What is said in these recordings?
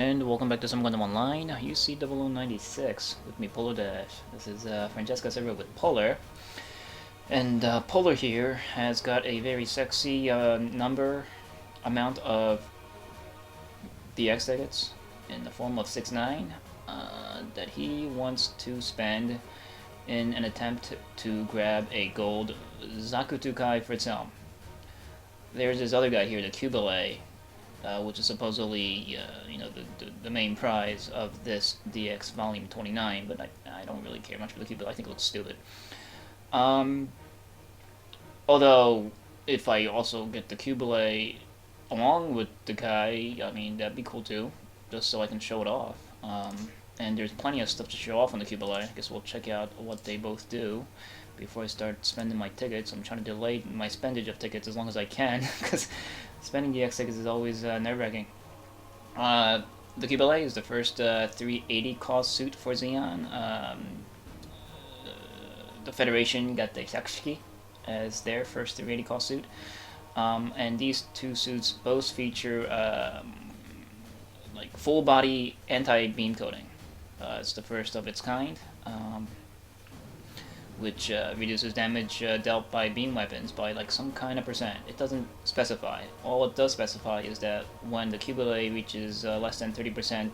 And welcome back to some Gundam Online. UC 0096 with me, PolarDash. This is Francesca Silver with Polar. And Polar here has got a very sexy amount of DX tickets in the form of 6-9 that he wants to spend in an attempt to grab a gold Zaku II Fritzhelm. There's this other guy here, the Qubeley, which is supposedly the main prize of this DX Vol.29, but I don't really care much for the Qubeley. I think it looks stupid. Although, if I also get the Qubeley along with the guy, I mean, that'd be cool too, just so I can show it off. And there's plenty of stuff to show off on the Qubeley. I guess we'll check out what they both do before I start spending my tickets. I'm trying to delay my spendage of tickets as long as I can, because spending DX tickets is always nerve-wracking. The Qubeley is the first 380 cost suit for Zeon. The Federation got the Hyakushiki as their first 380 cost suit. And these two suits both feature like full body anti-beam coating. It's the first of its kind, which reduces damage dealt by beam weapons by like some kind of percent. It doesn't specify. All it does specify is that when the Qubeley reaches less than 30%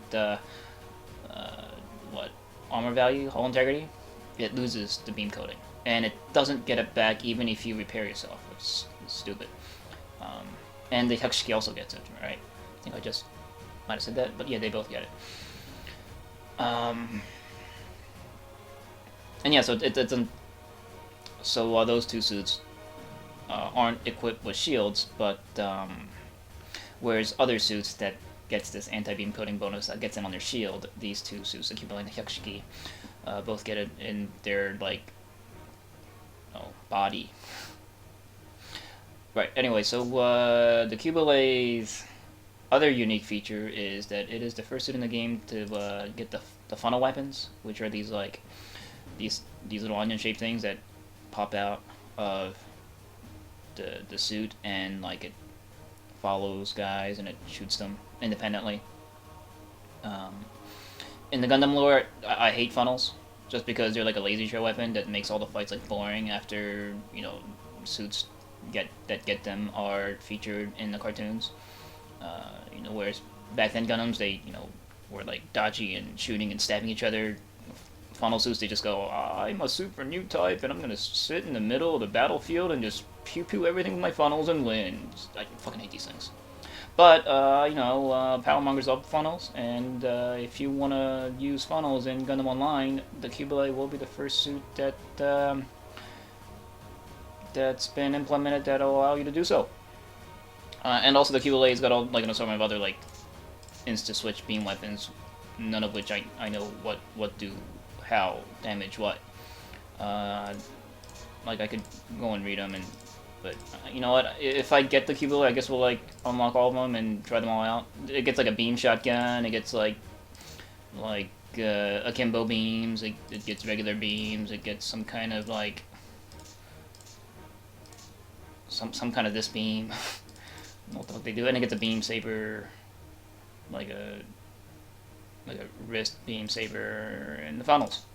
armor value, hull integrity, it loses the beam coating, and it doesn't get it back even if you repair yourself, which is stupid. And the Hyakushiki also gets it, right? I think I just might have said that, but yeah, they both get it. And yeah, so it doesn't. So those two suits aren't equipped with shields, but whereas other suits that gets this anti-beam coating bonus that gets them on their shield, these two suits, the Qubeley and the Hyakushiki, both get it in their body. Right. Anyway, so the Qubeley's other unique feature is that it is the first suit in the game to get the funnel weapons, which are these these little onion-shaped things that pop out of the suit, and like it follows guys and it shoots them independently. In the Gundam lore, I hate funnels just because they're like a lazy show weapon that makes all the fights like boring after suits get them are featured in the cartoons. Whereas back then Gundams, they were like dodgy and shooting and stabbing each other. Funnel suits, they just go, I'm a super new type and I'm gonna sit in the middle of the battlefield and just pew pew everything with my funnels and win. I fucking hate these things. But power mongers love funnels, and if you want to use funnels in Gundam Online, the Qubeley will be the first suit that's been implemented that'll allow you to do so. And also the Qubeley's got all like an assortment of other like insta-switch beam weapons, none of which I know what do how damage what. Like I could go and read them, but you know what? If I get the Qubeley, I guess we'll like unlock all of them and try them all out. It gets like a beam shotgun. It gets like akimbo beams. It gets regular beams. It gets some kind of like some kind of this beam. What the fuck they do? And it gets a beam saber, like a wrist beam saber in the funnels,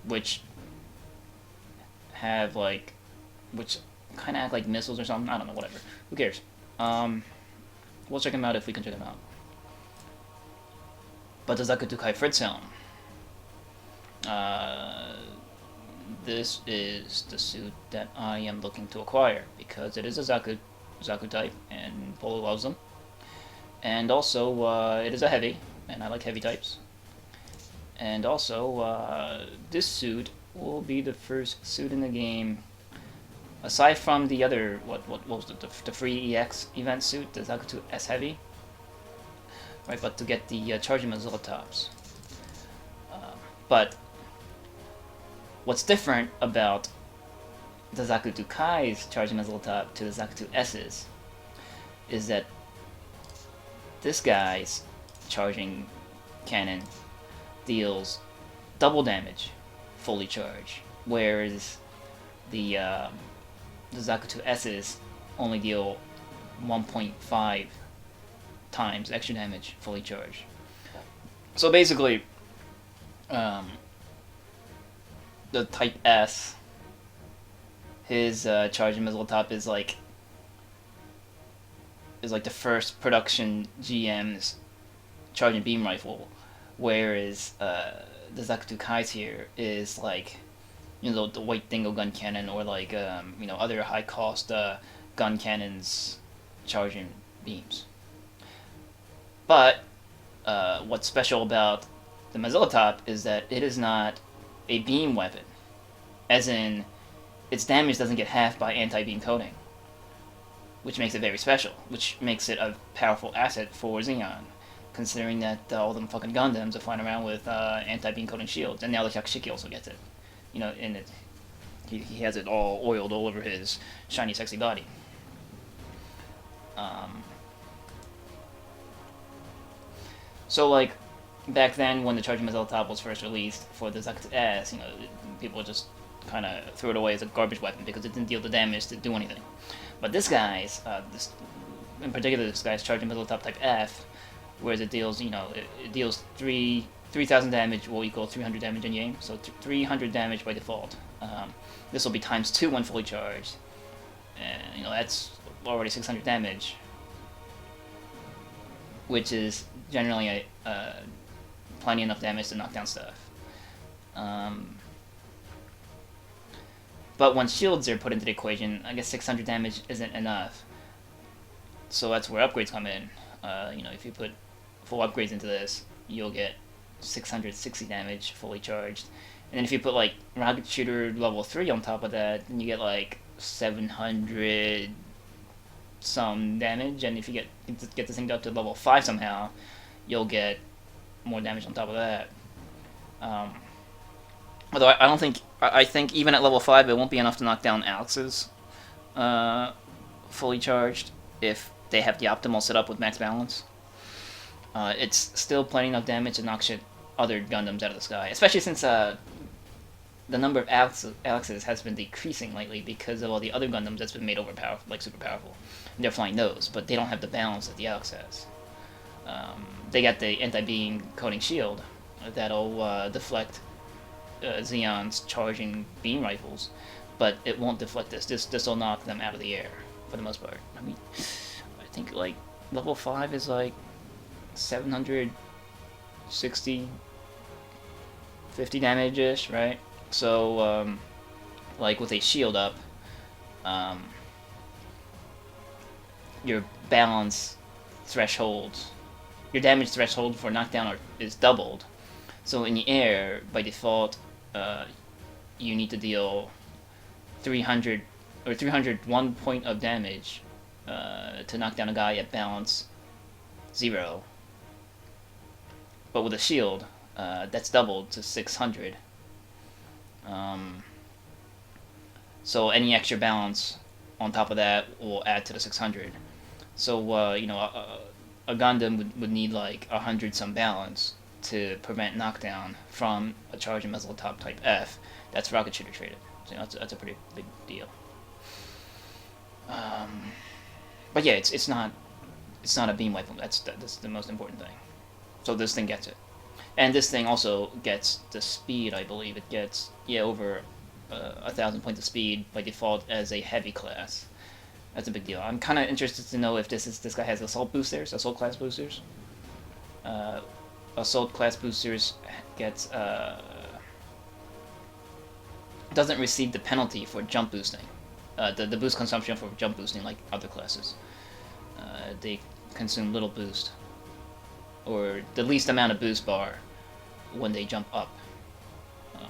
which have which kind of act like missiles or something. I don't know, whatever. Who cares? We'll check them out if we can check them out. But the Zaku II Fritzhelm. This is the suit that I am looking to acquire because it is a Zaku type, and Polo loves them. And also, it is a heavy, and I like heavy types. And also, this suit will be the first suit in the game, aside from the other, what was it, the free EX event suit, the Zaku II S Heavy, right? But to get the charging Mozilla tops. But what's different about the Zaku II Kai's charging Mozilla top to the Zaku II S's is that this guy's charging cannon deals double damage fully charged, whereas the Zaku II S's only deal 1.5 times extra damage fully charged. So basically, the Type S, his charging missile top is like the first production GM's charging beam rifle, whereas the Zaku II here is like, you know, the white dingo gun cannon, or like you know, other high cost gun cannons charging beams. But what's special about the Mozilla Top is that it is not a beam weapon, as in its damage doesn't get halved by anti-beam coating, which makes it very special, which makes it a powerful asset for Xeon, considering that all them fucking Gundams are flying around with anti-beam coating shields, and now the Shakashiki also gets it. You know, and he has it all oiled all over his shiny, sexy body. So, like, back then when the Charging Missile Top was first released for the Zaku S, you know, people just kind of threw it away as a garbage weapon because it didn't deal the damage to do anything. But this guy's, in particular, this guy's Charging Missile Top Type F, whereas it deals, you know, it deals 3,000 damage will equal 300 damage in game, so 300 damage by default. This will be times 2 when fully charged, and you know, that's already 600 damage, which is generally plenty enough damage to knock down stuff. But when shields are put into the equation, I guess 600 damage isn't enough. So that's where upgrades come in. You know, if you put full upgrades into this, you'll get 660 damage fully charged. And then if you put like rocket shooter level 3 on top of that, then you get like 700 some damage. And if you get this thing up to level 5 somehow, you'll get more damage on top of that. Although I don't think, I think even at level 5 it won't be enough to knock down Alex's fully charged if they have the optimal setup with max balance. It's still plenty enough damage to knock shit other Gundams out of the sky, especially since the number of Alexes has been decreasing lately because of all the other Gundams that's been made overpowerful, like super powerful. And they're flying those, but they don't have the balance that the Alex has. They got the anti-beam coating shield that'll deflect Xeon's charging beam rifles, but it won't deflect this. This will knock them out of the air for the most part. I mean, I think like level 5 is like 760, 50 damage-ish, right? So, like with a shield up, your balance threshold, your damage threshold for knockdown is doubled. So in the air, by default, you need to deal 301 point of damage to knock down a guy at balance 0. But with a shield, that's doubled to 600. So any extra balance on top of that will add to the 600. So you know, a Gundam would need like 100 some balance to prevent knockdown from a Charging Missile Top Type F that's rocket shooter traded. So you know, that's a pretty big deal. But yeah, it's not a beam weapon. That's the most important thing. So this thing gets it, and this thing also gets the speed. I believe it gets over 1,000 points of speed by default as a heavy class. That's a big deal. I'm kind of interested to know if this guy has assault boosters, assault class boosters. Assault class boosters gets doesn't receive the penalty for jump boosting, the boost consumption for jump boosting like other classes. They consume little boost, or the least amount of boost bar when they jump up. And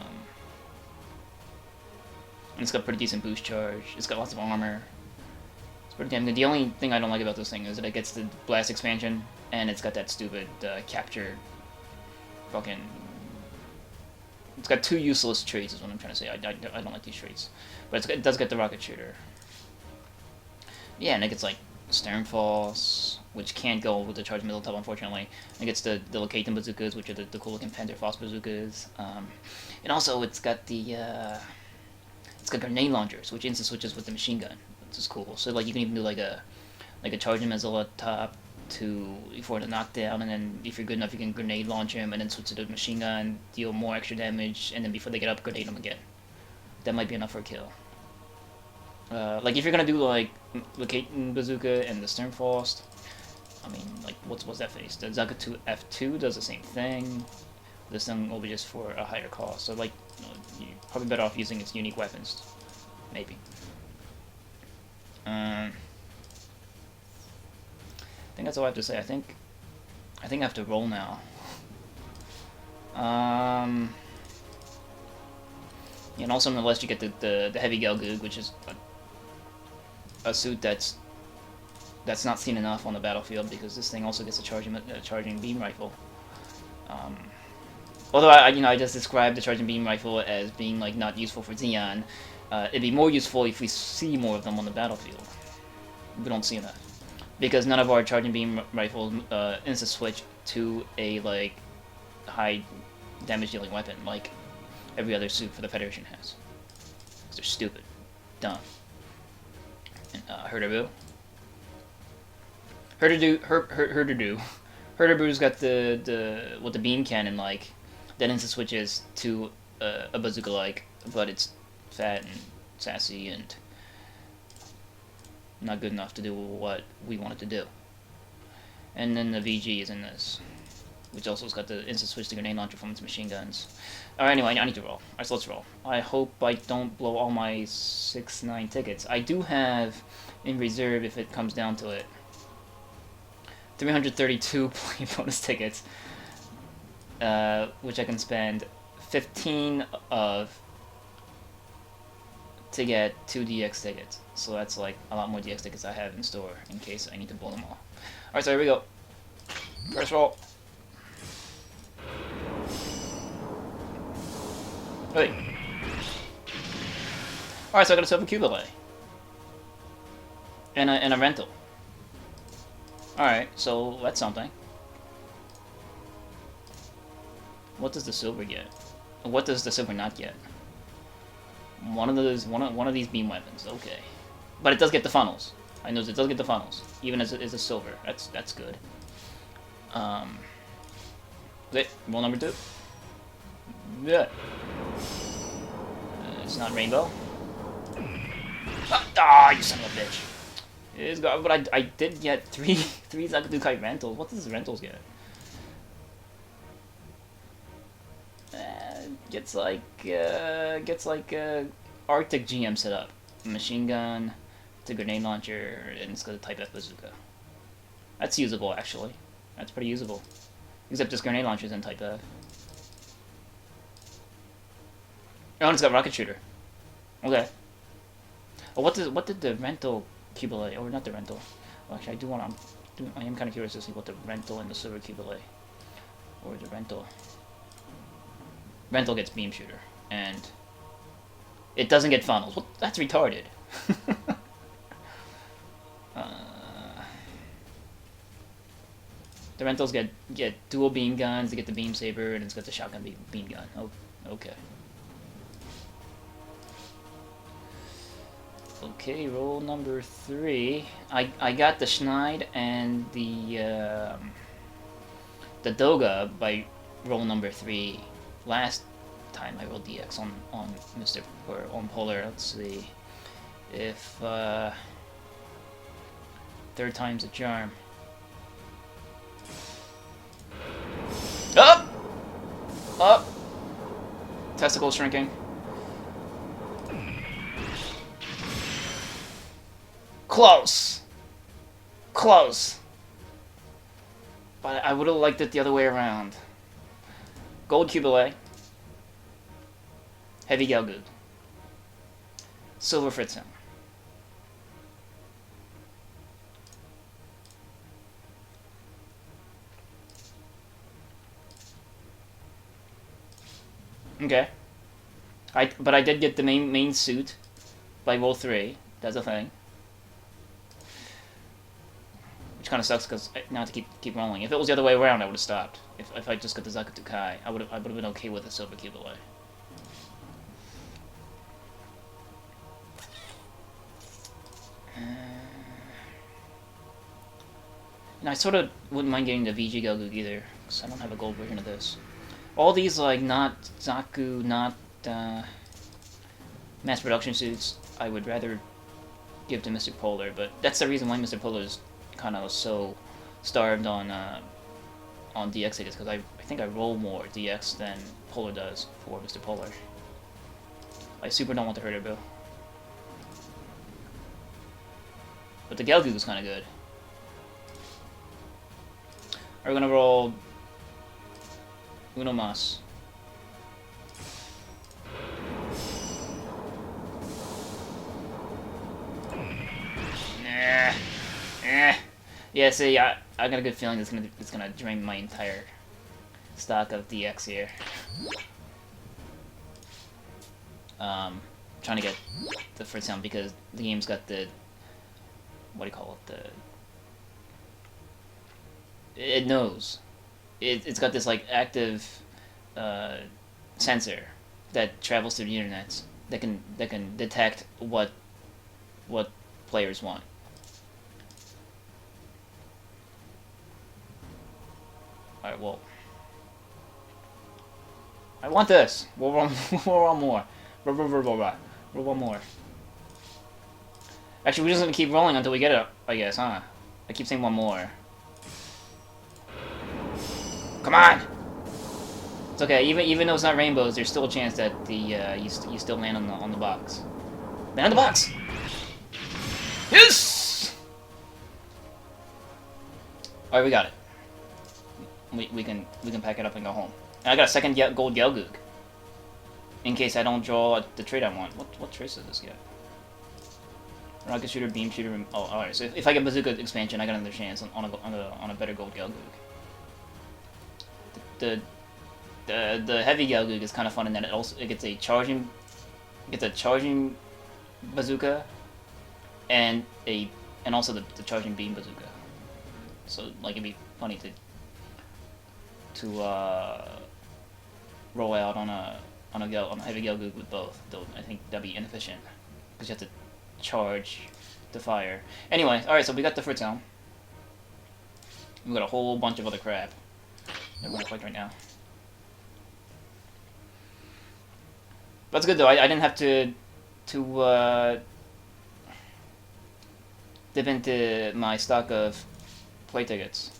it's got pretty decent boost charge. It's got lots of armor. It's pretty damn good. The only thing I don't like about this thing is that it gets the blast expansion, and it's got that stupid capture fucking... It's got 2 useless traits is what I'm trying to say. I don't like these traits. But it does get the rocket shooter. Yeah, and it gets like Sternfalls, which can't go with the Charging Missile Top, unfortunately. It gets the Locating bazookas, which are the cool looking Panther Frost bazookas. And also it's got the it's got grenade launchers, which instant switches with the machine gun, which is cool. So like you can even do like a Charging Missile Top for the knockdown, and then if you're good enough, you can grenade launch him, and then switch to the machine gun, deal more extra damage, and then before they get up, grenade him again. That might be enough for a kill. Like if you're gonna do like Locating Bazooka and the Sternfaust, I mean, like what's that face? The Zaku II F2 does the same thing. This thing will be just for a higher cost. So like, you're probably better off using its unique weapons, maybe. I think that's all I have to say. I think I have to roll now. And also, nonetheless, you get the heavy Gelgoog, which is a suit that's not seen enough on the battlefield, because this thing also gets a charging beam rifle. Although I just described the charging beam rifle as being like not useful for Zeon, it'd be more useful if we see more of them on the battlefield. We don't see enough, because none of our charging beam rifles insta switch to a like high damage dealing weapon like every other suit for the Federation has. Because they're stupid, dumb. And Herderbu's got the beam cannon like that insta switches to a bazooka like, but it's fat and sassy and not good enough to do what we want it to do. And then the VG is in this, which also has got the instant switch to grenade launcher from its machine guns. Alright, anyway, I need to roll. Alright, so let's roll. I hope I don't blow all my 6-9 tickets. I do have in reserve, if it comes down to it, 332 play bonus tickets, which I can spend 15 of to get 2 DX tickets. So that's like a lot more DX tickets I have in store in case I need to blow them all. Alright, so here we go. First roll. Wait. Alright, so I got a silver Qubeley. And a rental. Alright, so that's something. What does the silver get? What does the silver not get? One of these beam weapons, okay. But it does get the funnels. I know it does get the funnels, even as it is a silver. That's good. Wait, roll number 2. Yeah. It's not rainbow. Ah, you son of a bitch. It is good, but I did get three Zaku II rentals. What does rentals get? Gets like Arctic GM setup, machine gun, it's a grenade launcher, and it's got a Type F bazooka. That's usable actually. That's pretty usable. Except this grenade launcher's in Type F. Oh, and it's got rocket shooter. Okay. Oh, what did the rental Qubeley, or not the rental? Well, actually, I am kind of curious to see what the rental and the silver Qubeley, or the rental. Rental gets beam shooter, and it doesn't get funnels. What? That's retarded. The rentals get dual beam guns. They get the beam saber, and it's got the shotgun beam gun. Oh, okay. Okay, roll number 3. I got the Schneid and the Doga by roll number 3 last time I rolled DX on Mr. or on Polar. Let's see if third time's a charm. Up, up. Testicle shrinking. Close! Close! But I would have liked it the other way around. Gold Qubeley. Heavy Gelgoog. Silver Fritzhelm. Okay. But I did get the main suit by roll 3. That's a thing. Which kind of sucks because now I have to keep rolling. If it was the other way around, I would have stopped. If I just got the Zaku II, I would have been okay with the silver Qubeley. And I sort of wouldn't mind getting the VG Gelgoog either, because I don't have a gold version of this. All these, like, not Zaku, not mass production suits, I would rather give to Mr. Polar, but that's the reason why Mr. Polar is kind of so starved on DX tickets, because I think I roll more DX than Polar does for Mr. Polar. I super don't want to hurt her, Bill. But the Gelgoog is kind of good. We're gonna roll Uno Mas. Yeah, see, I got a good feeling it's gonna drain my entire stock of DX here. Trying to get the Fritzhelm because the game's got the, what do you call it, it knows. It's got this, like, active sensor that travels through the internet that can detect what players want. Alright, well, I want this. We'll run more. We'll one more. Actually, we're just gonna keep rolling until we get it, I guess, huh? I keep saying one more. Come on! It's okay. Even though it's not rainbows, there's still a chance that the you still land on the box. Land on the box. Yes! All right, we got it. We can pack it up and go home. And I got a second gold Gelgoog. In case I don't draw the trait I want. What traits does this get? Rocket shooter, beam shooter. Oh, all right. So if I get bazooka expansion, I got another chance on a better gold Gelgoog. The heavy Gelgoog is kind of fun in that it gets a charging bazooka and also the charging beam bazooka. So like it'd be funny to roll out on a heavy Gelgoog with both. Though I think that'd be inefficient because you have to charge the fire. Anyway, all right. So we got the Fritzhelm. We got a whole bunch of other crap that we're gonna collect right now. That's good though. I didn't have to dip into my stock of play tickets,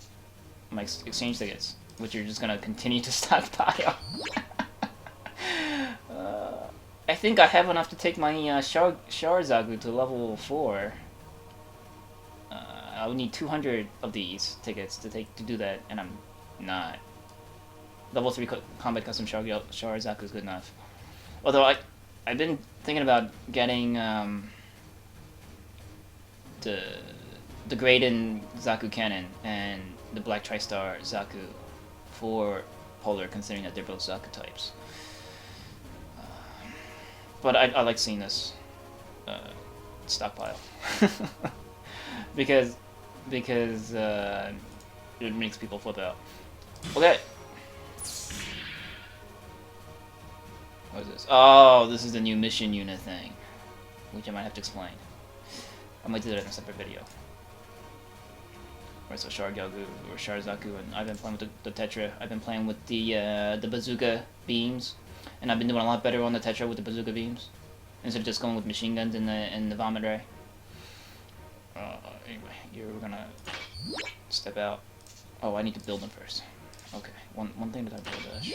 my exchange tickets, which are just gonna continue to stockpile. I think I have enough to take my Shar Zaku to level 4. I would need 200 of these tickets to do that, and I'm not. Level 3 combat custom Shar Zaku is good enough. Although I've been thinking about getting the Graydon Zaku Cannon and the Black Tristar Zaku for Polar, considering that they're both Zaku types. But I like seeing this stockpile because it makes people flip out. Okay. What is this? Oh, this is the new mission unit thing, which I might have to explain. I might do that in a separate video. Right, so Shar Gelgoog or Shar Zaku, and I've been playing with the Tetra. I've been playing with the bazooka beams, and I've been doing a lot better on the Tetra with the bazooka beams instead of just going with machine guns in the vomit ray. Anyway, you're gonna step out. Oh, I need to build them first. Okay, one thing that I PolarDash.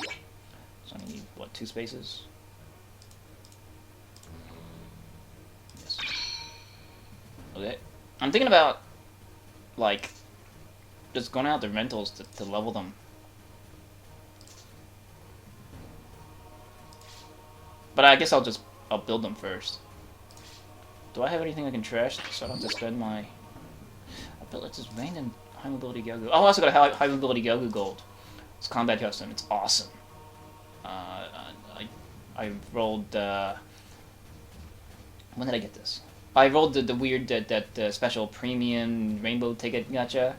So I need what, 2 spaces? Yes. Okay. I'm thinking about like just going out the rentals to level them. But I guess I'll build them first. Do I have anything I can trash so I don't have to spend my... I built it's just random high mobility Gelgoog. Oh, I also got a high mobility Gelgoog gold. It's combat custom. It's awesome. I rolled. When did I get this? I rolled the weird that special premium rainbow ticket gacha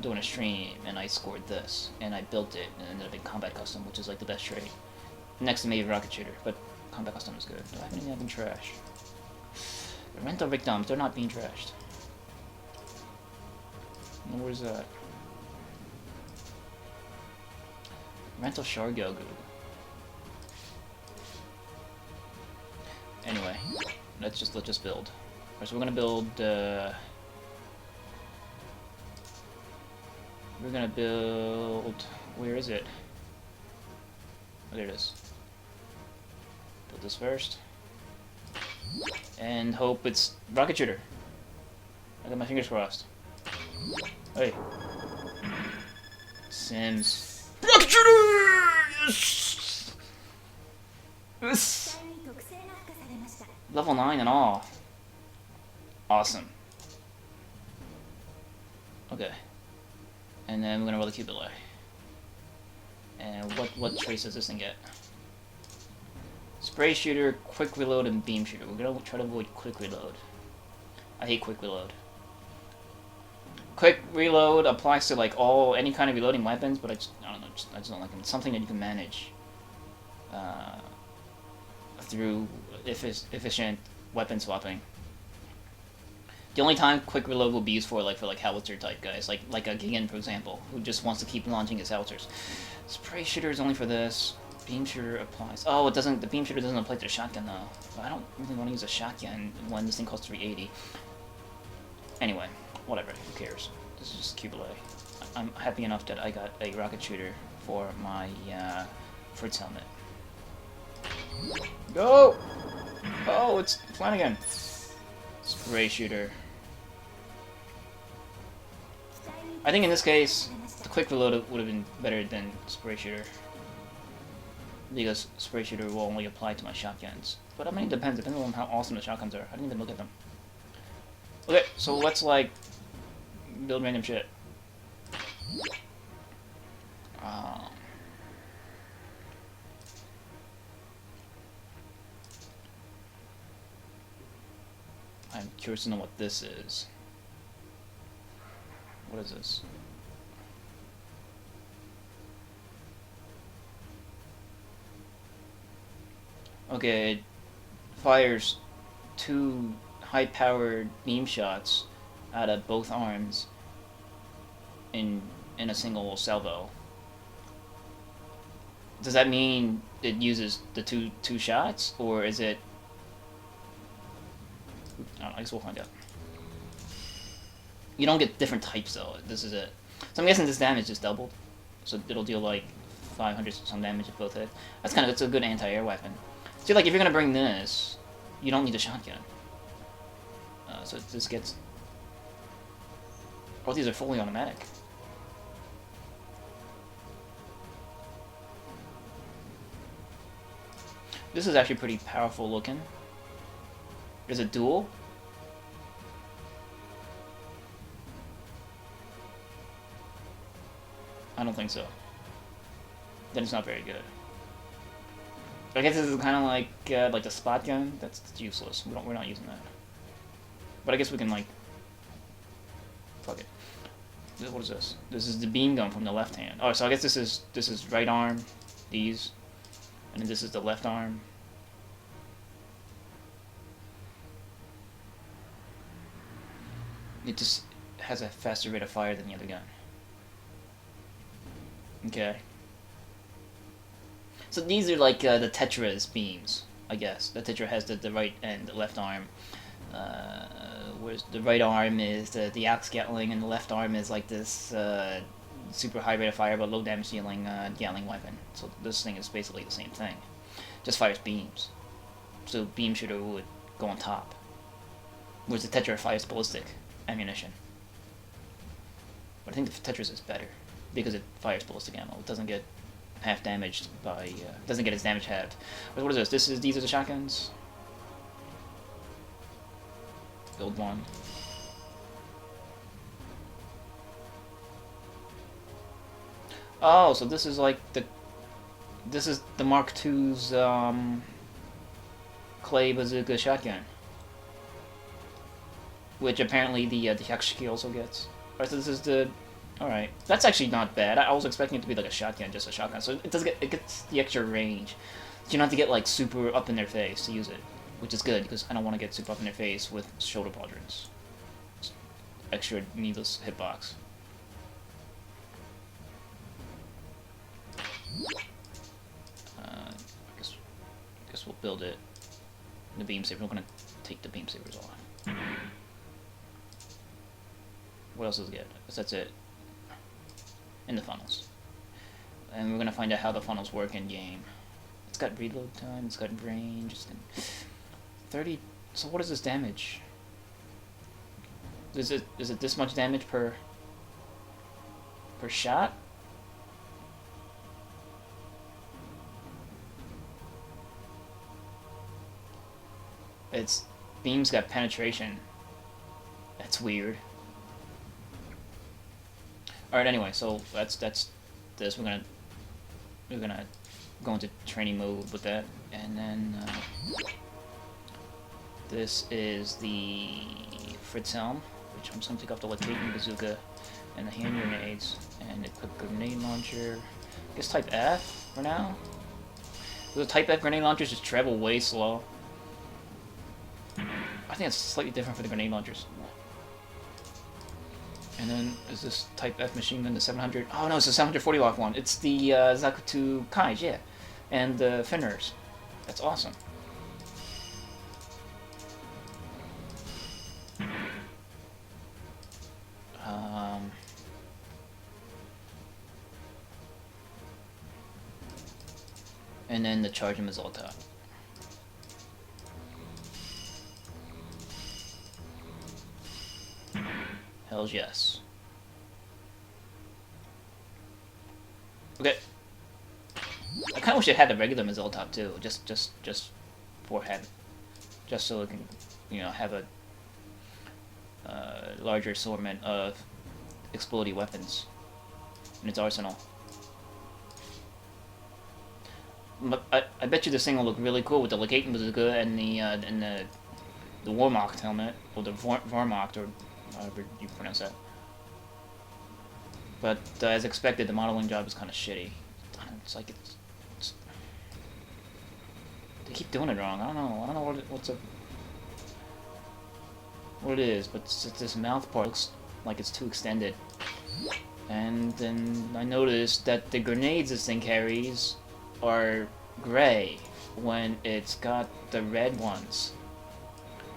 during a stream, and I scored this, and I built it, and it ended up in combat custom, which is like the best trade. Next to maybe rocket shooter, but combat custom is good. Do I have anything I can trash? The rental Rickdoms, they're not being trashed. Where's that? Rental Shargogu. Anyway, let's just build. Alright, so we're gonna build. We're gonna build. Where is it? Oh, there it is. Build this first, and hope it's rocket shooter. I got my fingers crossed. Hey, Sims. Rocket shooter! Yes! Yes! Level 9 and all. Awesome. Okay. And then we're gonna roll the Qubeley. And what trace does this thing get? Spray shooter, quick reload, and beam shooter. We're gonna try to avoid quick reload. I hate quick reload. Quick reload applies to like any kind of reloading weapons, but I don't know. I just don't like them. It's something that you can manage through efficient weapon swapping. The only time quick reload will be used for like howitzer type guys, like a Gigan for example, who just wants to keep launching his howitzers. Spray shooter is only for this. Beam shooter applies. Oh, it doesn't. The beam shooter doesn't apply to the shotgun though. I don't really want to use a shotgun when this thing costs 380. Anyway, whatever. Who cares? This is just Qubeley. I'm happy enough that I got a rocket shooter for my Fritzhelm. Go! Oh, it's Flanagan. Spray shooter. I think in this case, the quick reload would have been better than spray shooter, because spray shooter will only apply to my shotguns. But I mean, it depends on how awesome the shotguns are. I didn't even look at them. Okay, so let's like build random shit. I'm curious to know what this is. What is this? Okay, it fires 2 high-powered beam shots out of both arms in a single salvo. Does that mean it uses the two shots, or is it? I don't know, I guess we'll find out. You don't get different types though. This is it. So I'm guessing this damage is doubled, so it'll deal like 500 some damage if both hit. It's a good anti-air weapon. See, like if you're gonna bring this, you don't need a shotgun. So this gets. Oh, these are fully automatic. This is actually pretty powerful looking. There's a duel. I don't think so. Then it's not very good. I guess this is kind of like the spot gun. That's useless. We're not using that. But I guess we can like. Fuck it. What is this? This is the beam gun from the left hand. Oh, so I guess this is right arm. These, and then this is the left arm. It just has a faster rate of fire than the other gun. Okay. So these are like the Tetra's beams, I guess. The Tetra has the right and the left arm. Whereas the right arm is the Axe Gatling, and the left arm is like this super high rate of fire but low damage dealing Gatling weapon. So this thing is basically the same thing. Just fires beams. So beam shooter would go on top. Whereas the Tetra fires ballistic ammunition. But I think the Tetris is better because it fires ballistic ammo. It doesn't get half damaged by doesn't get its damage halved. But what is this? These are the shotguns. Build one. Oh, so this is like the Mark II's clay bazooka shotgun, which apparently the Hyakushiki also gets. Alright, so this is the. Alright, that's actually not bad. I was expecting it to be like a shotgun, just a shotgun. So it gets the extra range. So you don't have to get like super up in their face to use it, which is good because I don't want to get super up in their face with shoulder pauldrons. Extra needless hitbox. we'll build it. The beam saber. We're gonna take the beam sabers off. What else does it get? That's it. In the funnels. And we're gonna find out how the funnels work in game. It's got reload time. It's got range. It's got 30. So what is this damage? Is it this much damage per shot? Its beam's got penetration. That's weird. Alright, anyway, so that's this. We're gonna go into training mode with that, and then this is the Fritzhelm, which I'm just gonna take off the Latent Bazooka and the hand grenades and equip grenade launcher. I guess type F for now. The type F grenade launchers just travel way slow. I think it's slightly different for the grenade launchers. And then is this type F machine gun the 700? Oh no, it's the 740 watt one. It's the Zaku II Kais, yeah, and the Fenrir's. That's awesome. And then the charge is all top. Hells yes. Okay. I kind of wish it had the regular Mazzel top too, just for head, just so it can, you know, have a larger assortment of exploding weapons in its arsenal. But I bet you this thing will look really cool with the Legaten Bazooka and the Wehrmacht helmet, or the Wehrmacht, or however you pronounce that. But as expected, the modeling job is kind of shitty. It's like it's they keep doing it wrong. I don't know what it is, but this mouth part looks like it's too extended. And then I noticed that the grenades this thing carries are gray when it's got the red ones.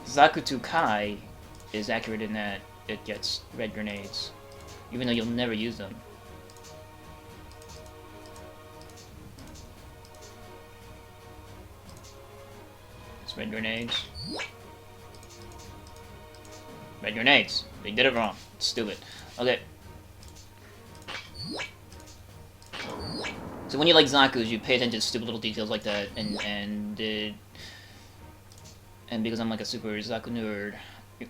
Zaku II Kai is accurate in that it gets red grenades, even though you'll never use them. It's red grenades. Red grenades! They did it wrong. It's stupid. Okay. So when you like Zaku's, you pay attention to stupid little details like that, and because I'm like a super Zaku nerd,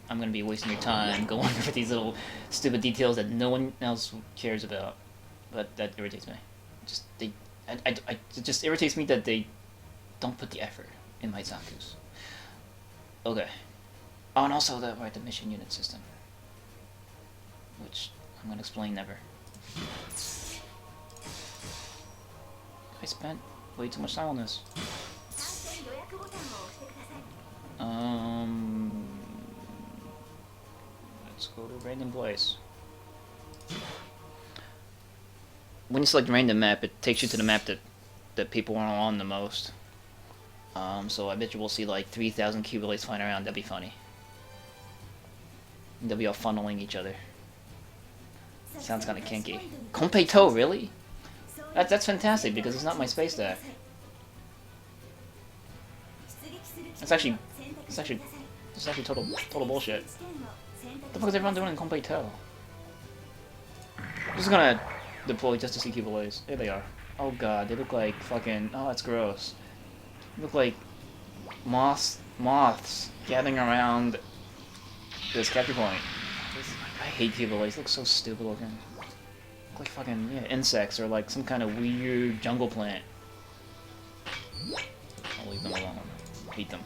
I'm gonna be wasting your time going over these little stupid details that no one else cares about. But that irritates me. It just irritates me that they don't put the effort in my Zaku's. Okay. Oh, and also the mission unit system, which I'm gonna explain never. I spent way too much time on this. Let's go to random place. When you select random map, it takes you to the map that people are on the most. So I bet you we'll see like 3,000 Qubeleys flying around. That'd be funny. They'll be all funneling each other. Sounds kind of kinky. Konpei-to, really? That's fantastic because it's not my space deck. It's actually total bullshit. What the fuck is everyone doing in Konpei-to? I'm just gonna deploy just to see Qubeleys. There they are. Oh god, they look like fucking. Oh, that's gross. They look like moths gathering around this capture point. I hate Qubeleys. They look so stupid looking. Look like fucking insects or like some kind of weird jungle plant. I'll leave them alone. I hate them.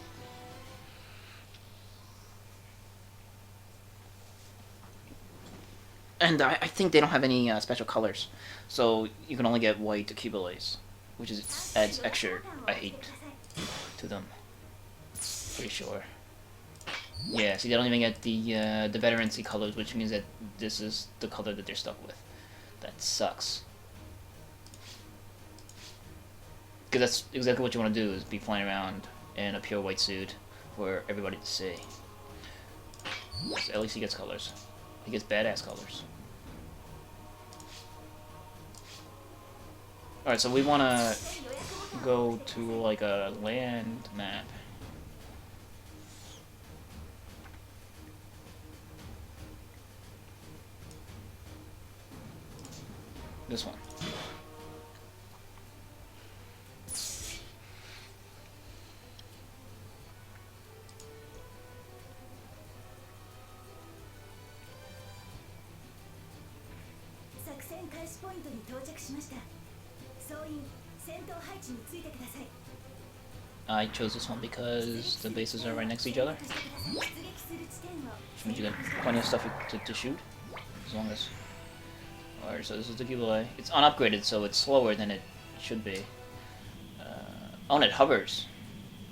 And I think they don't have any special colors, so you can only get white Qubeleys, which adds extra I hate to them. Pretty sure. Yeah, see, they don't even get the veterancy colors, which means that this is the color that they're stuck with. That sucks. Because that's exactly what you want to do, is be flying around in a pure white suit for everybody to see. So at least he gets colors. He gets badass colors. Alright, so we want to go to like a land map. This one. I chose this one because the bases are right next to each other. Which means you got plenty of stuff to shoot, as long as... Alright, so this is the Qubeley. It's unupgraded, so it's slower than it should be. Oh, and it hovers.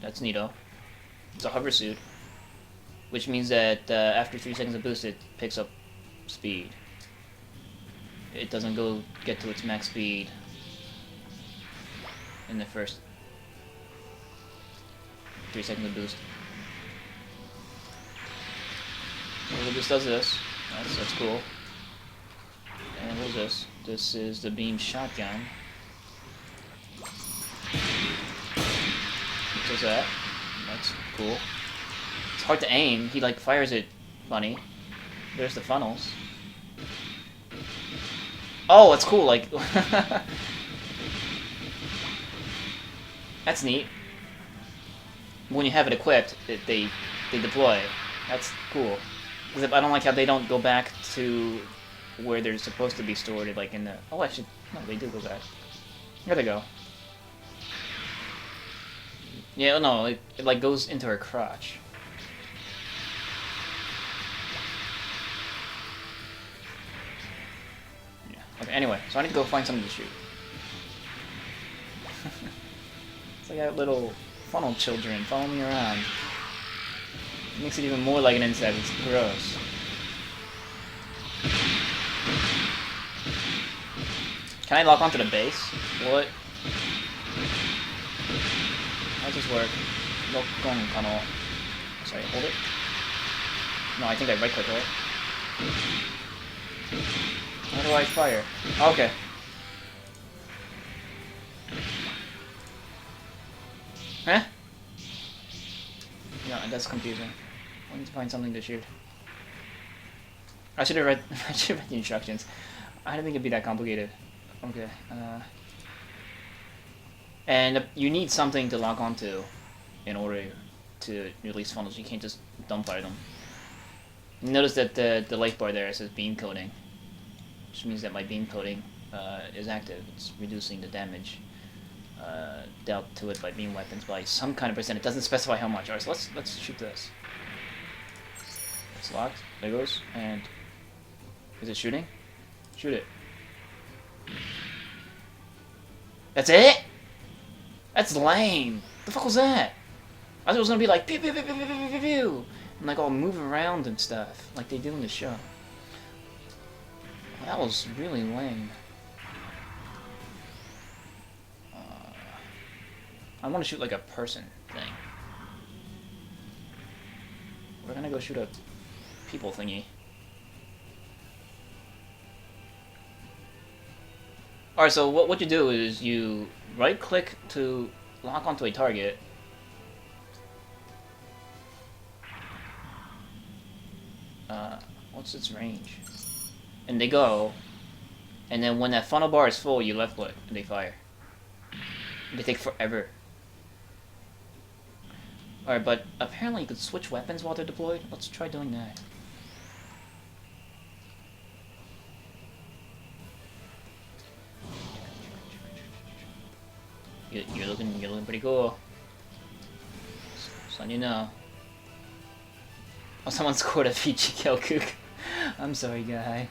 That's neato. It's a hover suit, which means that after 3 seconds of boost, it picks up speed. It doesn't get to its max speed in the first 3 seconds of boost. So it just does this. That's cool. And what is this? This is the beam shotgun. What does that? That's cool. It's hard to aim. He like fires it funny. There's the funnels. Oh, it's cool. Like that's neat. When you have it equipped, they deploy. That's cool. Because I don't like how they don't go back to where they're supposed to be stored, like in the... Oh, actually, no, they do go back. There they go. Yeah, no, it like goes into her crotch. Yeah. Okay, anyway, so I need to go find something to shoot. It's like that little funnel children following me around. It makes it even more like an insect. It's gross. Can I lock onto the base? What? How does this work? Sorry, hold it. No, I think I right click it. How do I fire? Okay. Huh? No, that's confusing. I need to find something to shoot. I should have read the instructions. I didn't think it'd be that complicated. Okay. And you need something to lock onto in order to release funnels. You can't just dumbfire them. Notice that the life bar there says beam coating, which means that my beam coating is active. It's reducing the damage dealt to it by beam weapons by some kind of percent. It doesn't specify how much. Alright, so let's shoot this. It's locked. There it goes. And is it shooting? Shoot it. That's it? That's lame. The fuck was that? I thought it was gonna be like pew pew pew pew pew pew pew pew, and like all move around and stuff, like they do in the show. That was really lame. I want to shoot like a person thing. We're gonna go shoot a people thingy. Alright, so what you do is you right click to lock onto a target. What's its range? And they go, and then when that funnel bar is full, you left click and they fire. They take forever. Alright, but apparently you could switch weapons while they're deployed. Let's try doing that. You're looking pretty cool. Just letting you know. Oh, someone scored a Fiji kill kook. I'm sorry, guy.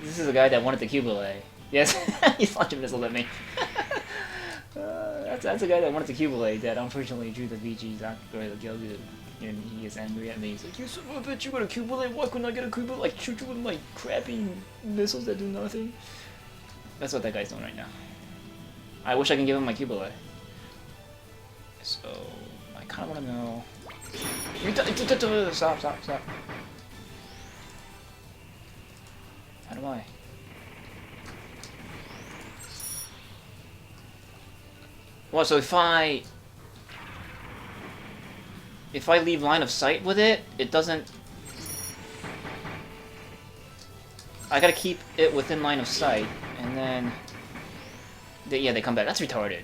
This is a guy that wanted the Qubeley. Yes, he's launching missiles at me. That's a guy that wanted the Qubeley that unfortunately drew the VG Zaku II, and he is angry at me. He's like, "You son of a bitch, you got a Qubeley? Why couldn't I get a Qubeley? Like, shoot you with my crappy missiles that do nothing." That's what that guy's doing right now. I wish I can give him my Qubeley. So, I kind of want to know... Stop, stop, stop. How do I? Well, so if I leave line of sight with it, it doesn't... I gotta keep it within line of sight, and then... yeah, they come back. That's retarded.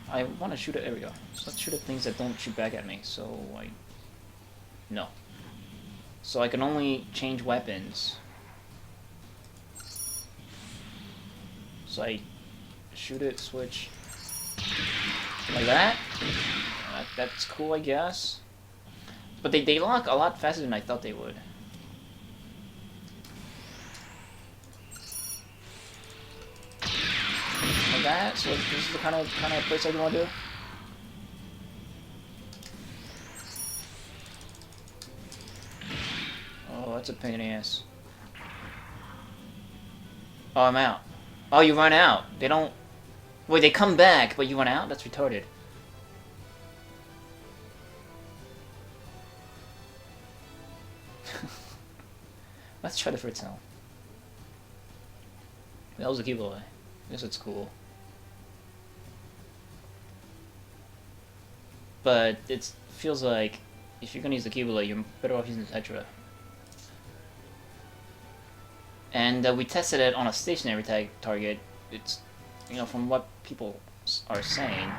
I want to shoot at... There we go. So let's shoot at things that don't shoot back at me, so I... No. So I can only change weapons. So I shoot it, switch... like that? That's cool, I guess. But they lock a lot faster than I thought they would. Like that? So this is the kind of place I want to do? Oh, that's a pain in the ass. Oh, I'm out. Oh, you run out. They don't... Wait, they come back, but you run out? That's retarded. Let's try the Fritzhelm. That was a Qubeley. I guess it's cool. But it feels like if you're gonna use the Qubeley, you're better off using the Tetra. And we tested it on a stationary target. It's, you know, from what people are saying,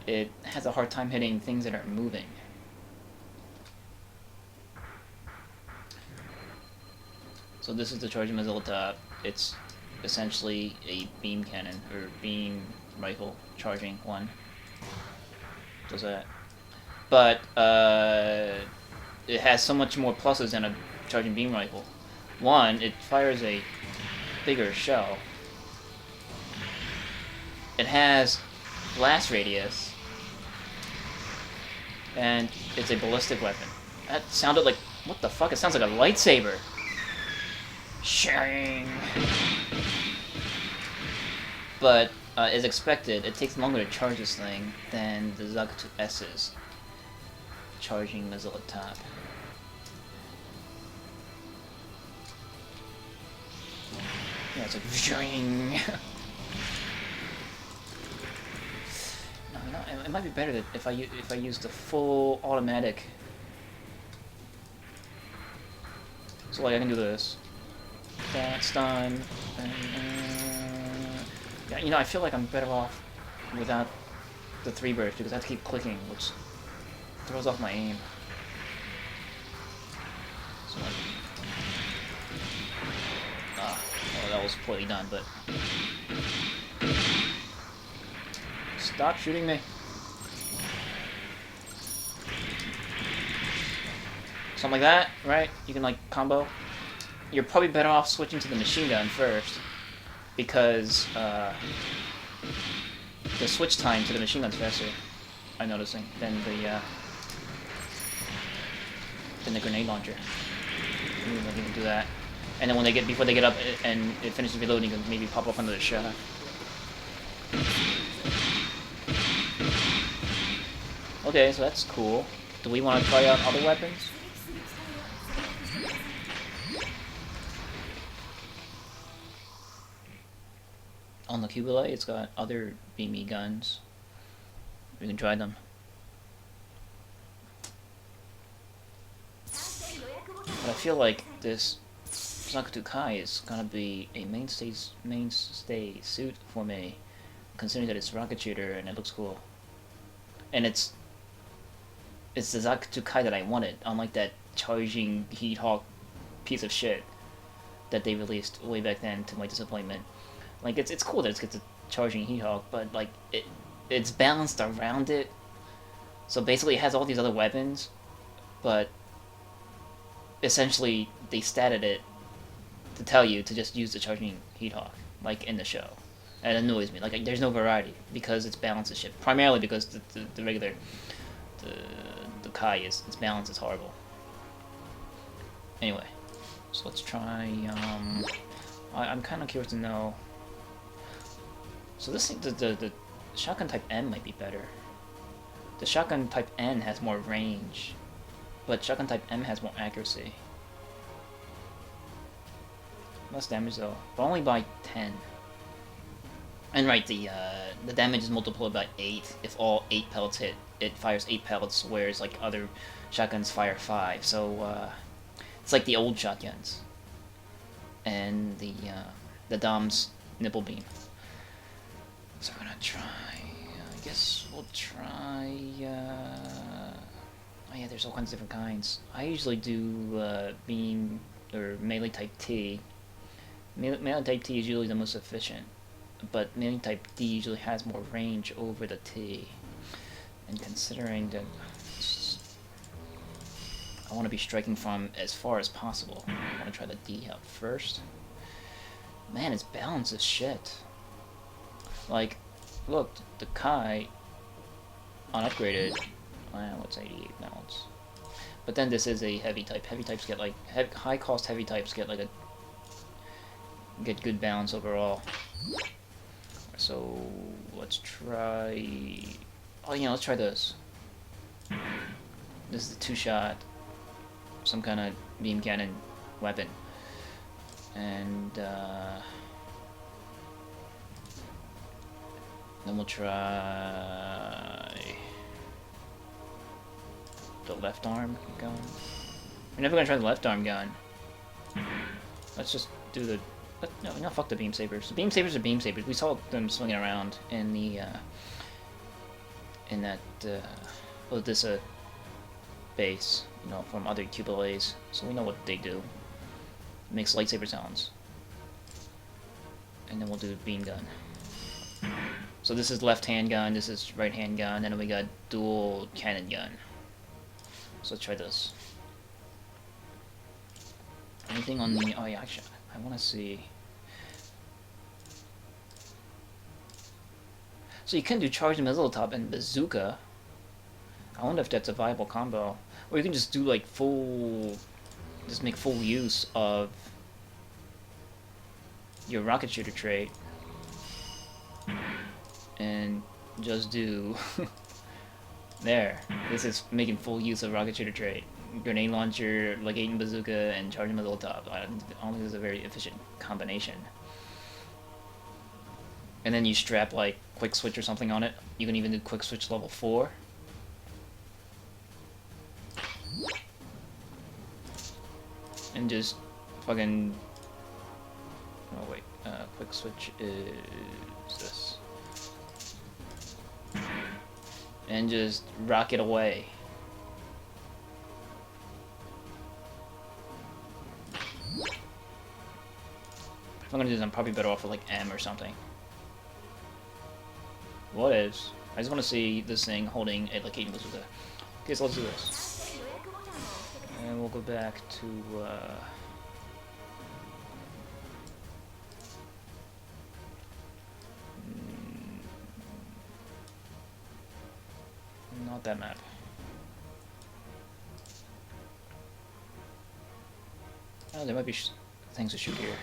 it has a hard time hitting things that are moving. So this is the charging missile top. It's essentially a beam cannon, or beam rifle charging one. Does that. But it has so much more pluses than a charging beam rifle. One, it fires a bigger shell. It has blast radius. And it's a ballistic weapon. That sounded like... What the fuck? It sounds like a lightsaber. Shang. But, as expected, it takes longer to charge this thing than the Zaku II's charging missile at top. Yeah, it's like shang. No, it might be better that if I use the full automatic. So like I can do this. That's done. Yeah, you know, I feel like I'm better off without the 3 burst because I have to keep clicking, which throws off my aim. So, well, that was poorly done, but stop shooting me. Something like that, right? You can like combo. You're probably better off switching to the machine gun first, because the switch time to the machine gun's faster, I'm noticing, than the grenade launcher. You can do that, and then when before they get up and it finishes reloading, you can maybe pop up under the shaft. Okay, so that's cool. Do we want to try out other weapons? On the Qubeley, it's got other beamy guns. We can try them. But I feel like this Zaku II is gonna be a mainstay suit for me, considering that it's rocket shooter and it looks cool. And it's the Zaku II that I wanted, unlike that charging Heat Hawk piece of shit that they released way back then, to my disappointment. Like, it's cool that it's a charging Heat Hawk, but like it's balanced around it. So basically it has all these other weapons, but essentially they statted it to tell you to just use the charging Heat Hawk, like in the show. And it annoys me. Like, there's no variety because it's balanced as shit. Primarily because the regular the Kai its balance is horrible. Anyway, so let's try I'm kind of curious to know. So this thing, the shotgun type M might be better. The shotgun type N has more range, but shotgun type M has more accuracy. Less damage though, but only by 10. And right, the damage is multiplied by 8. If all 8 pellets hit, it fires 8 pellets, whereas like other shotguns fire 5. So it's like the old shotguns. And the Dom's nipple beam. So we're gonna try. I guess we'll try. Oh yeah, there's all kinds of different kinds. I usually do beam or melee type T. Melee type T is usually the most efficient, but melee type D usually has more range over the T. And considering that I want to be striking from as far as possible, I want to try the D out first. Man, its balance is shit. Like, look, the Kai unupgraded. Well, it's 88 balance. But then this is a heavy type. Heavy types get like high cost heavy types get like get good balance overall. So let's try. Oh, you know, let's try this. This is the 2-shot, some kind of beam cannon weapon, and then we'll try the left arm gun. We're never gonna try the left arm gun. Let's just do the. No, fuck the beam sabers. The beam sabers are beam sabers. We saw them swinging around in the in that Odessa base, you know, from other Qubeleys, so we know what they do. It makes lightsaber sounds. And then we'll do beam gun. So this is left hand gun, this is right hand gun, and then we got dual cannon gun. So let's try this. Anything on the... Oh yeah, actually, I want to see... So you can do charged missile top and bazooka. I wonder if that's a viable combo. Or you can just do like full... Just make full use of your rocket shooter trait. And just do... There. This is making full use of rocket shooter trait. Grenade launcher, legating bazooka, and charging missile top. I don't think this is a very efficient combination. And then you strap like quick switch or something on it. You can even do quick switch level 4. And just fucking... Oh wait, quick switch is this. And just rocket away. If I'm gonna do this, I'm probably better off with like M or something. What is? I just want to see this thing holding a locating bazooka. Okay, so let's do this. And we'll go back to not that map. Oh, there might be things to shoot here.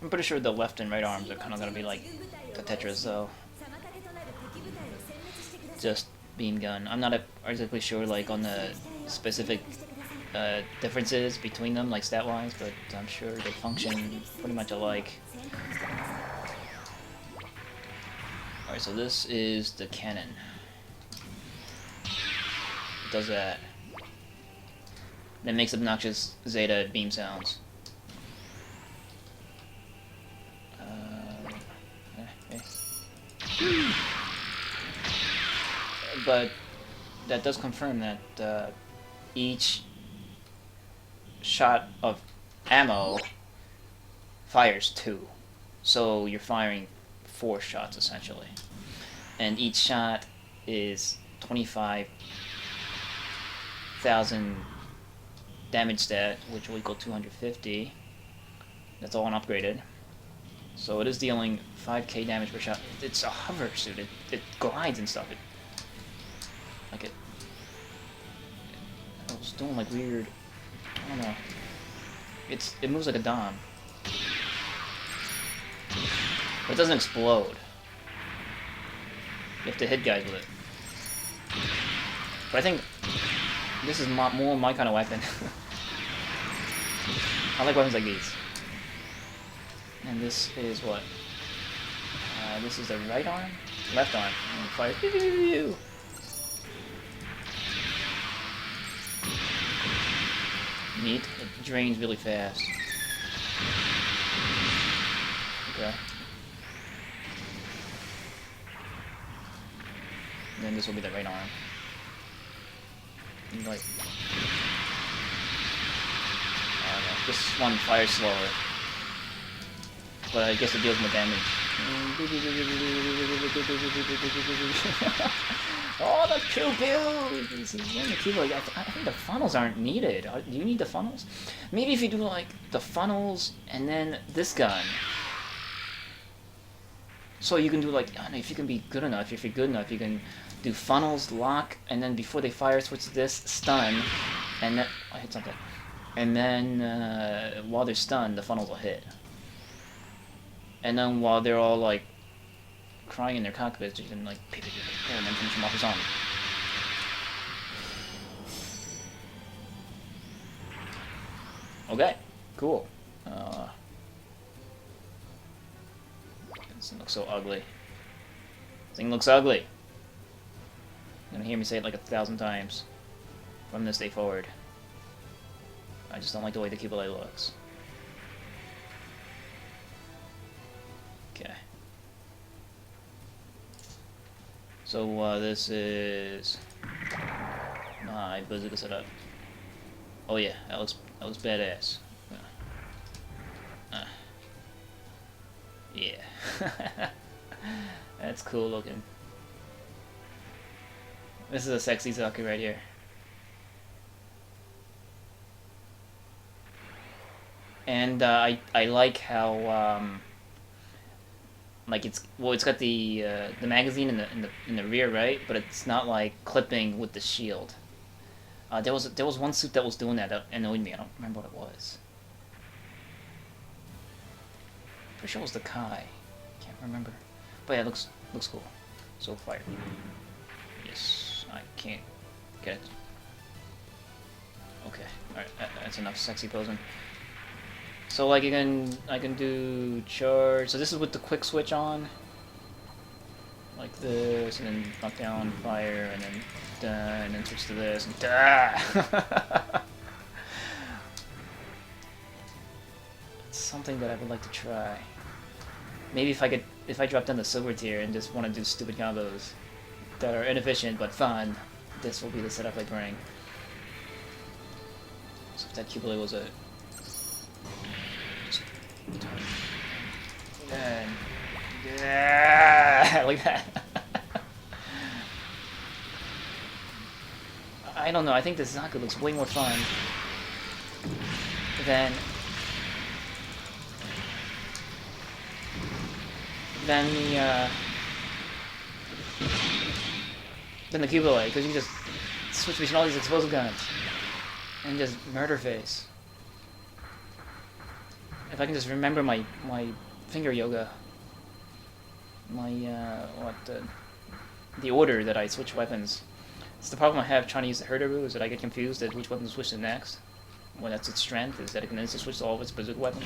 I'm pretty sure the left and right arms are kind of going to be like the Tetris, though. Just beam gun. I'm not exactly sure, like, on the specific differences between them, like stat-wise, but I'm sure they function pretty much alike. Alright, so this is the cannon. It does that. And it makes obnoxious Zeta beam sounds. But that does confirm that each shot of ammo fires 2. So you're firing 4 shots essentially. And each shot is 25,000 damage stat, which will equal 250. That's all unupgraded. So it is dealing 5k damage per shot. It's a hover suit. It glides and stuff. It was doing like weird. I don't know. It moves like a Dom. But it doesn't explode. You have to hit guys with it. But I think this is more my kind of weapon. I like weapons like these. And this is what? This is the right arm? Left arm. And fire. Neat. It drains really fast. Okay. And then this will be the right arm. And like, this one fires slower, but I guess it deals more damage. Oh, the pew pew! This is in the keyboard. I think the funnels aren't needed. Do you need the funnels? Maybe if you do like the funnels and then this gun. So you can do like, I don't know, if you can be good enough, if you're good enough, you can do funnels, lock, and then before they fire, switch to this, stun, and then, I hit something. And then, while they're stunned, the funnels will hit. And then while they're all like, crying in their cockpits, you can like, and then finish them off his arm. Okay, cool. This thing looks so ugly. This thing looks ugly. You're gonna hear me say it like 1,000 times from this day forward. I just don't like the way the Qubeley looks. Okay. So this is my bazooka setup. Oh yeah, that looks badass. Yeah. That's cool looking. This is a sexy Zaku right here. And I like how like it's got the magazine in the rear, right? But it's not like clipping with the shield. There was one suit that was doing that annoyed me. I don't remember what it was. Pretty sure it was the Kai. Can't remember. But yeah, it looks cool. So fire. Yes, I can't get it. Okay, alright, that's enough sexy posing. So like I can do charge. So this is with the quick switch on. Like this, and then knock down, fire, and then switch to this, and It's something that I would like to try. Maybe if I drop down the silver tier and just want to do stupid combos that are inefficient but fun, this will be the setup I bring. So if that Qubeley was a... Yeah, like that. I don't know, I think this Zaku looks way more fun than the Qubeley, because you can just switch between all these explosive guns and just murder face. If I can just remember my finger yoga, the order that I switch weapons. It's the problem I have trying to use the Herderu, is that I get confused at which weapon to switch to next. When that's its strength, is that it can instant switch to all of its bazooka weapons.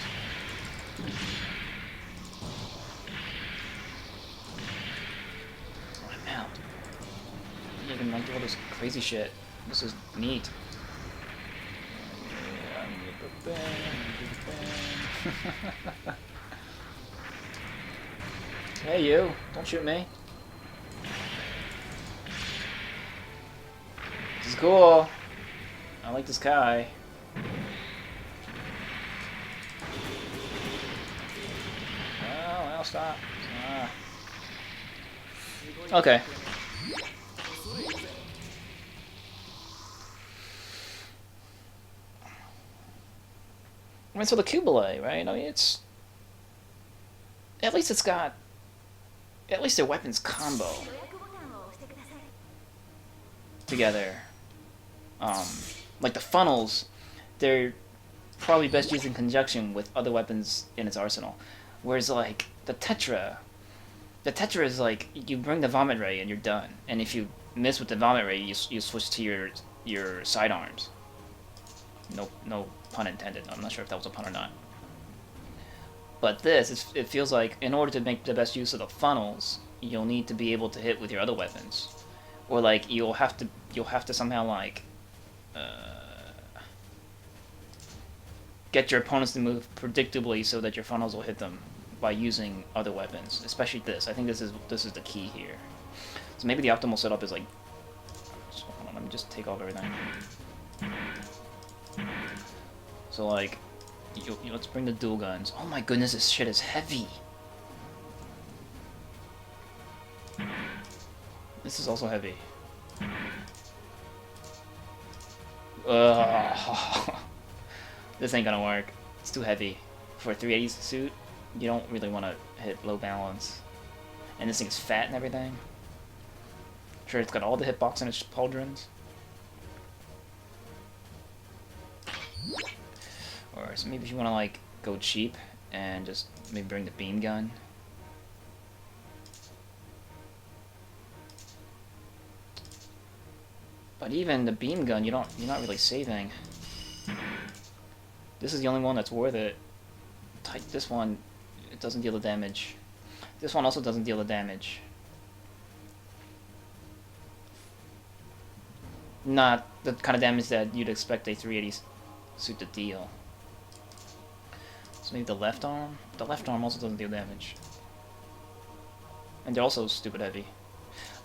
Oh, I'm out. You can like do all this crazy shit. This is neat. Hey you, don't shoot me. This is cool. I like this Kai. Oh, I'll stop. Okay. I mean, so the Qubeley, right? I mean, it's At least it's got... At least their weapons combo together. Like the funnels, they're probably best used in conjunction with other weapons in its arsenal. Whereas like the Tetra is like you bring the Vomit Ray and you're done. And if you miss with the Vomit Ray, you switch to your sidearms. No pun intended. I'm not sure if that was a pun or not. But this, it feels like in order to make the best use of the funnels, you'll need to be able to hit with your other weapons, or like you'll have to somehow like get your opponents to move predictably so that your funnels will hit them by using other weapons. Especially this. I think this is the key here. So maybe the optimal setup is like. Hold on, let me just take off everything. So like. Let's bring the dual guns. Oh my goodness, this shit is heavy. This is also heavy. This ain't gonna work. It's too heavy. For a 380 suit, you don't really want to hit low balance. And this thing is fat and everything. Sure, it's got all the hitbox in its pauldrons. Or so maybe if you want to like go cheap and just maybe bring the beam gun. But even the beam gun, you're not really saving. This is the only one that's worth it. This one, it doesn't deal the damage. This one also doesn't deal the damage. Not the kind of damage that you'd expect a 380 suit to deal. So maybe the left arm? The left arm also doesn't deal damage. And they're also stupid heavy.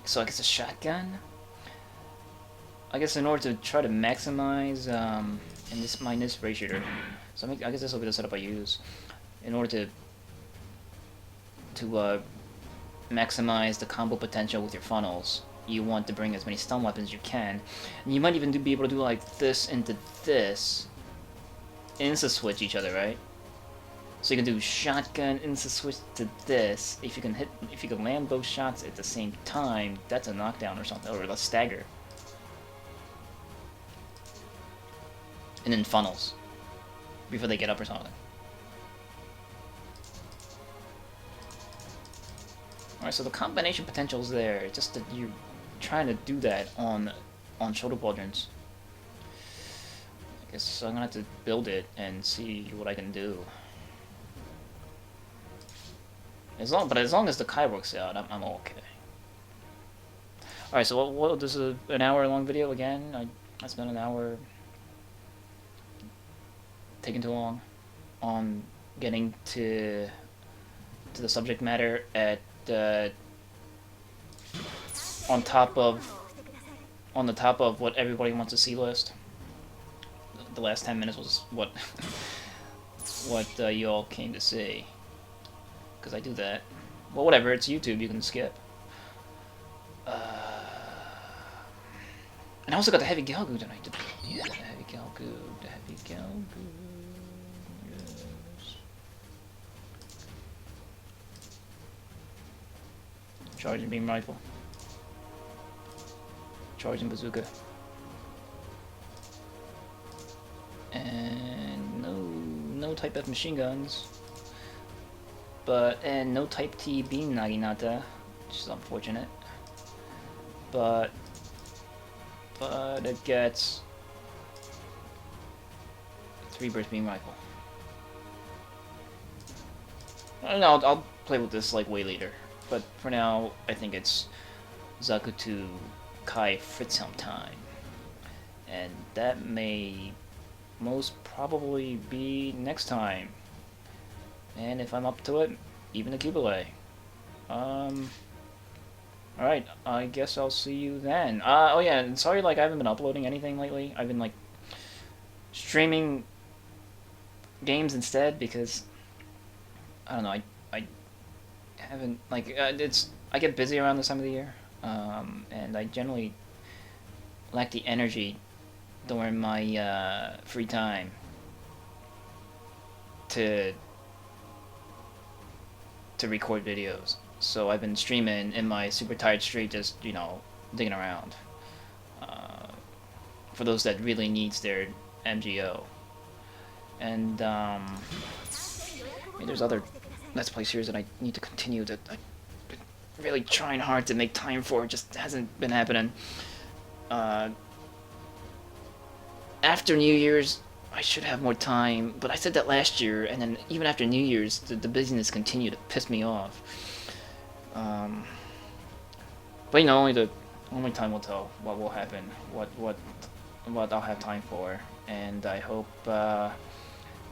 So I guess a shotgun? I guess in order to try to maximize in this my NIS shooter, so I guess this will be the setup I use. In order to maximize the combo potential with your funnels, you want to bring as many stun weapons as you can. And you might even be able to do like this into this. Insta-switch each other, right? So you can do shotgun, insta-switch to this. If you can land both shots at the same time, that's a knockdown or something, or a stagger. And then funnels before they get up or something. Alright, so the combination potential is there. It's just that you're trying to do that on shoulder pauldrons. I guess I'm gonna have to build it and see what I can do. As long as the Kai works out, I'm okay. Alright, so what this is an hour long video again. I spent an hour taking too long on getting to the subject matter at on the top of what everybody wants to see list. The last 10 minutes was what you all came to see. Because I do that. Well, whatever, it's YouTube, you can skip. And I also got the heavy Galgoo tonight. Yeah, the heavy Galgoo. The heavy Galgoo. Yes. Charging beam rifle. Charging bazooka. And no Type F machine guns. And no Type T beam Naginata, which is unfortunate. But it gets 3-burst beam rifle. I don't know, I'll play with this like way later. But for now, I think it's Zaku II Kai Fritzhelm time. And that may most probably be next time. And if I'm up to it, even a Qubeley. Alright, I guess I'll see you then. Oh yeah, and sorry like I haven't been uploading anything lately. I've been like streaming games instead because I don't know, I haven't like I get busy around this time of the year. And I generally lack the energy during my free time to to record videos. So I've been streaming in my super tired street, just, you know, digging around. For those that really needs their MGO. And there's other Let's Play series that I need to continue that I've been really trying hard to make time for. It just hasn't been happening. After New Year's, I should have more time, but I said that last year, and then even after New Year's, the busyness continued to piss me off. But you know, only time will tell what will happen, what I'll have time for, and I hope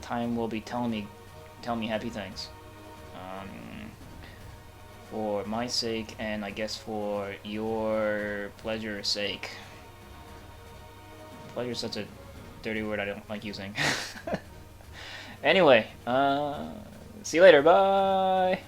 time will be telling me happy things. For my sake, and I guess for your pleasure's sake. Pleasure is such a dirty word I don't like using. Anyway, see you later, bye!